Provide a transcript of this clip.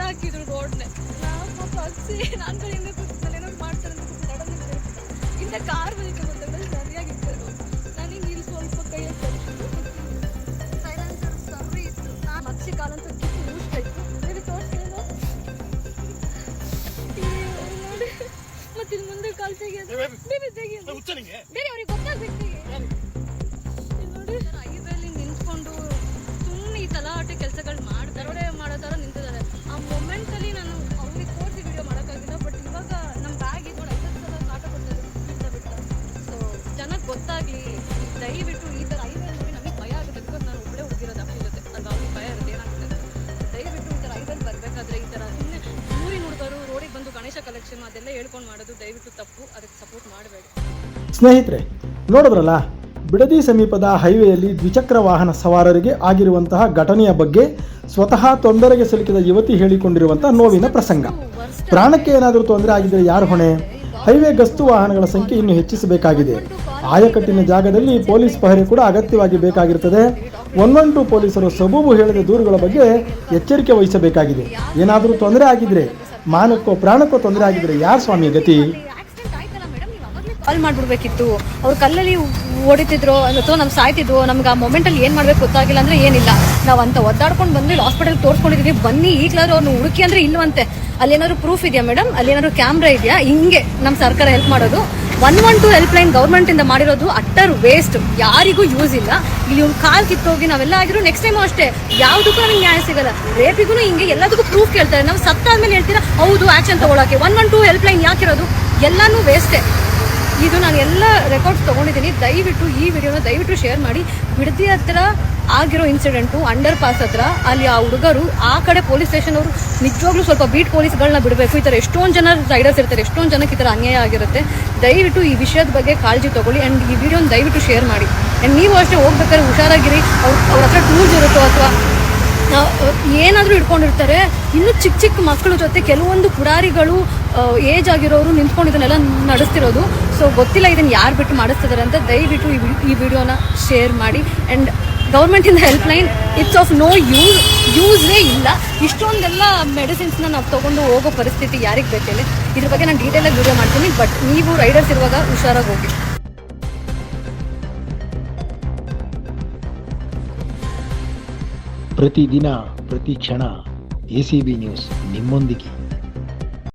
ಹಾಕಿದ್ರು ರೋಡ್ನೆ ನಾನು ಕಡೆಯಿಂದ ಏನೋ ಮಾಡ್ತಾರೆ ಇಂಥ ಕಾರ್ ಬಲಿಕೆ ಗೊತ್ತಾಗ ಸರಿಯಾಗಿತ್ತು. ನಾನು ಹಿಂಗೆ ಇಲ್ಲಿ ಸ್ವಲ್ಪ ಕೈಯಲ್ಲಿ ಸೈಲೆನ್ಸರ್ ಸರಿ ಇತ್ತು. ಮತ್ತೆ ಕಾಲಂತ ಕಿತ್ತು ಊಷ್ಟಾಯ್ತು. ಬೇರೆ ತೋರಿಸ್ತೀರ ಮತ್ತೆ ಇಲ್ಲಿ ಮುಂದೆ ಕಾಲು ತೆಗಿಯೋದು ಬೇರೆ ತೆಗಿಯೋದು ಬೇರೆ ಅವ್ರಿಗೆ ಗೊತ್ತಾಗ್ಬೇಕು. ನೋಡಿ ಹೈವೇಲಿ ನಿಂತ್ಕೊಂಡು ಸುಮ್ಮನೆ ಈ ತಲಾಟೆ ಕೆಲಸಗಳು ಮಾಡ್ತಾರೆ ಮಾಡೋ ಥರ ನಿಂತಿದ್ದಾರೆ. ಆ ಮೊಮೆಂಟಲ್ಲಿ ನಾನು ಅವ್ರಿಗೆ ತೋರಿಸಿ ವಿಡಿಯೋ ಮಾಡೋಕ್ಕಾಗಿಲ್ಲ. ಬಟ್ ಇವಾಗ ನಮ್ಮ ಬ್ಯಾಗ್ ನೋಡಿ 50 ಸಲ ಕಾಟ ಕೊಡ್ತಾರೆ ಬಿಟ್ಟ. ಸೊ ಜನಕ್ಕೆ ಗೊತ್ತಾಗಲಿ, ದಯವಿಟ್ಟು ಈ ಥರ ಹೈವೇ ನೋಡಿ ನಮಗೆ ಭಯ ಆಗುತ್ತೆ. ಬಿಕಾಸ್ ನಾನು ಒಬ್ಬಳೇ ಹೋಗಿರೋದು ಅಪ್ಪನ ಜೊತೆ, ಅದು ಅವ್ರಿಗೆ ಭಯ ಇರುತ್ತೆ ಏನಾಗ್ತದೆ. ದಯವಿಟ್ಟು ಈ ಥರ ಹೈವೇಲಿ ಬರಬೇಕಾದ್ರೆ ಈ ಥರ ಸುಮ್ಮನೆ ಊರಿನ ಹುಡುಗರು ರೋಡಿಗೆ ಬಂದು ಗಣೇಶ ಕಲೆಕ್ಷನ್ ಅದೆಲ್ಲ ಹೇಳ್ಕೊಂಡು ಮಾಡೋದು ದಯವಿಟ್ಟು ತಪ್ಪು. ಅದಕ್ಕೆ ಸಪೋರ್ಟ್ ಮಾಡಬೇಡಿ. ಸ್ನೇಹಿತರೆ, ನೋಡಿದ್ರಲ್ಲ, ಬಿಡದಿ ಸಮೀಪದ ಹೈವೇಯಲ್ಲಿ ದ್ವಿಚಕ್ರ ವಾಹನ ಸವಾರರಿಗೆ ಆಗಿರುವಂತಹ ಘಟನೆಯ ಬಗ್ಗೆ ಸ್ವತಃ ತೊಂದರೆಗೆ ಸಿಲುಕಿದ ಯುವತಿ ಹೇಳಿಕೊಂಡಿರುವಂತಹ ನೋವಿನ ಪ್ರಸಂಗ. ಪ್ರಾಣಕ್ಕೆ ಏನಾದರೂ ತೊಂದರೆ ಆಗಿದ್ದರೆ ಯಾರು ಹೊಣೆ? ಹೈವೇ ಗಸ್ತು ವಾಹನಗಳ ಸಂಖ್ಯೆ ಇನ್ನೂ ಹೆಚ್ಚಿಸಬೇಕಾಗಿದೆ. ಆಯಕಟ್ಟಿನ ಜಾಗದಲ್ಲಿ ಪೊಲೀಸ್ ಪಹರೆ ಕೂಡ ಅಗತ್ಯವಾಗಿ ಬೇಕಾಗಿರುತ್ತದೆ. 112 ಪೊಲೀಸರು ಸಬೂಬು ಹೇಳಿದ ದೂರುಗಳ ಬಗ್ಗೆ ಎಚ್ಚರಿಕೆ ವಹಿಸಬೇಕಾಗಿದೆ. ಏನಾದರೂ ತೊಂದರೆ ಆಗಿದ್ರೆ, ಮಾನಕ್ಕೋ ಪ್ರಾಣಕ್ಕೋ ತೊಂದರೆ ಆಗಿದ್ರೆ ಯಾರು ಸ್ವಾಮಿ ಗತಿ? ಕಾಲ್ ಮಾಡಿಬಿಡ್ಬೇಕಿತ್ತು. ಅವ್ರು ಕಲ್ಲಲ್ಲಿ ಹೊಡಿತಿದ್ರು ಅಥವಾ ನಮ್ಗೆ ಸಾಯ್ತಿದ್ರು. ನಮ್ಗೆ ಆ ಮೊಮೆಂಟಲ್ಲಿ ಏನು ಮಾಡಬೇಕು ಗೊತ್ತಾಗಿಲ್ಲ ಅಂದರೆ ಏನಿಲ್ಲ. ನಾವು ಅಂತ ಒದ್ದಾಡ್ಕೊಂಡು ಬಂದು ಹಾಸ್ಪಿಟಲ್ಗೆ ತೋರಿಸ್ಕೊಂಡಿದ್ದೀವಿ. ಬನ್ನಿ ಈಗಲಾದ್ರು ಅವ್ರನ್ನ ಹುಡುಕಿ ಅಂದರೆ ಇಲ್ವಂತೆ. ಅಲ್ಲೇನಾದ್ರು ಪ್ರೂಫ್ ಇದೆಯಾ ಮೇಡಮ್? ಅಲ್ಲೇನಾದ್ರು ಕ್ಯಾಮ್ರಾ ಇದೆಯಾ? ಹಿಂಗೆ ನಮ್ಮ ಸರ್ಕಾರ ಹೆಲ್ಪ್ ಮಾಡೋದು. 112 ಹೆಲ್ಪ್ಲೈನ್ ಗೌರ್ಮೆಂಟಿಂದ ಮಾಡಿರೋದು ಅಟ್ಟರ್ ವೇಸ್ಟ್, ಯಾರಿಗೂ ಯೂಸ್ ಇಲ್ಲ. ಇಲ್ಲಿ ಒಂದು ಕಾಲ್ ಕಿತ್ತೋಗಿ ನಾವೆಲ್ಲ ಆಗಿರೋ ನೆಕ್ಸ್ಟ್ ಟೈಮು ಅಷ್ಟೇ ಯಾವುದಕ್ಕೂ ನಮಗೆ ನ್ಯಾಯ ಸಿಗಲ್ಲ. ರೇಪಿಗೂ ಹಿಂಗೆ ಎಲ್ಲದಕ್ಕೂ ಪ್ರೂಫ್ ಕೇಳ್ತಾರೆ. ನಾವು ಸತ್ತಾದ್ಮೇಲೆ ಹೇಳ್ತೀರಾ ಹೌದು ಆ್ಯಕ್ಷನ್ ತೊಗೊಳಕ್ಕೆ. 112 ಹೆಲ್ಪ್ಲೈನ್ ಯಾಕಿರೋದು? ಎಲ್ಲನೂ ವೇಸ್ಟೇ. ಇದು ನಾನು ಎಲ್ಲ ರೆಕಾರ್ಡ್ಸ್ ತೊಗೊಂಡಿದ್ದೀನಿ. ದಯವಿಟ್ಟು ಈ ವಿಡಿಯೋನ ದಯವಿಟ್ಟು ಶೇರ್ ಮಾಡಿ. ಬಿಡದಿ ಹತ್ರ ಆಗಿರೋ ಇನ್ಸಿಡೆಂಟು ಅಂಡರ್ ಪಾಸ್ ಹತ್ರ, ಅಲ್ಲಿ ಆ ಹುಡುಗರು ಆ ಕಡೆ ಪೊಲೀಸ್ ಸ್ಟೇಷನ್ ಅವರು ನಿಜವಾಗ್ಲೂ ಸ್ವಲ್ಪ ಬೀಟ್ ಪೊಲೀಸ್ಗಳನ್ನ ಬಿಡಬೇಕು. ಈ ಥರ ಎಷ್ಟೊಂದು ಜನ ರೈಡರ್ಸ್ ಇರ್ತಾರೆ, ಎಷ್ಟೊಂದು ಜನಕ್ಕೆ ಈ ಥರ ಅನ್ಯಾಯ ಆಗಿರುತ್ತೆ. ದಯವಿಟ್ಟು ಈ ವಿಷಯದ ಬಗ್ಗೆ ಕಾಳಜಿ ತೊಗೊಳ್ಳಿ ಆ್ಯಂಡ್ ಈ ವಿಡಿಯೋನ ದಯವಿಟ್ಟು ಶೇರ್ ಮಾಡಿ. ಆ್ಯಂಡ್ ನೀವು ಅಷ್ಟೇ ಹೋಗ್ಬೇಕಾದ್ರೆ ಹುಷಾರಾಗಿರಿ. ಅವ್ರ ಹತ್ರ ಟೂಲ್ಸ್ ಇರುತ್ತೋ ಅಥವಾ ಏನಾದರೂ ಇಟ್ಕೊಂಡಿರ್ತಾರೆ. ಇನ್ನೂ ಚಿಕ್ಕ ಚಿಕ್ಕ ಮಕ್ಕಳ ಜೊತೆ ಕೆಲವೊಂದು ಪುಡಾರಿಗಳು ಏಜ್ ಆಗಿರೋರು ನಿಂತ್ಕೊಂಡು ಇದನ್ನೆಲ್ಲ ನಡೆಸ್ತಿರೋದು. ಸೊ ಗೊತ್ತಿಲ್ಲ ಇದನ್ನು ಯಾರು ಬಿಟ್ಟು ಮಾಡಿಸ್ತಿದ್ದಾರೆ ಅಂತ. ದಯವಿಟ್ಟು ಈ ವಿಡಿಯೋನ ಶೇರ್ ಮಾಡಿ. ಆ್ಯಂಡ್ ಗೌರ್ಮೆಂಟಿಂದ ಹೆಲ್ಪ್ಲೈನ್ ಇಟ್ಸ್ ಆಫ್ ನೋ ಯೂಸೇ ಇಲ್ಲ. ಇಷ್ಟೊಂದೆಲ್ಲ ಮೆಡಿಸಿನ್ಸ್ನ ನಾವು ತೊಗೊಂಡು ಹೋಗೋ ಪರಿಸ್ಥಿತಿ ಯಾರಿಗೆ ಬೇಕೇಳಿ. ಇದ್ರ ಬಗ್ಗೆ ನಾನು ಡೀಟೇಲಾಗಿ ವಿಡಿಯೋ ಮಾಡ್ತೀನಿ. ಬಟ್ ನೀವು ರೈಡರ್ಸ್ ಇರುವಾಗ ಹುಷಾರಾಗಿ ಹೋಗಿ. ಪ್ರತಿದಿನ ಪ್ರತಿ ಕ್ಷಣ ACB ನ್ಯೂಸ್ ನಿಮ್ಮೊಂದಿಗೆ.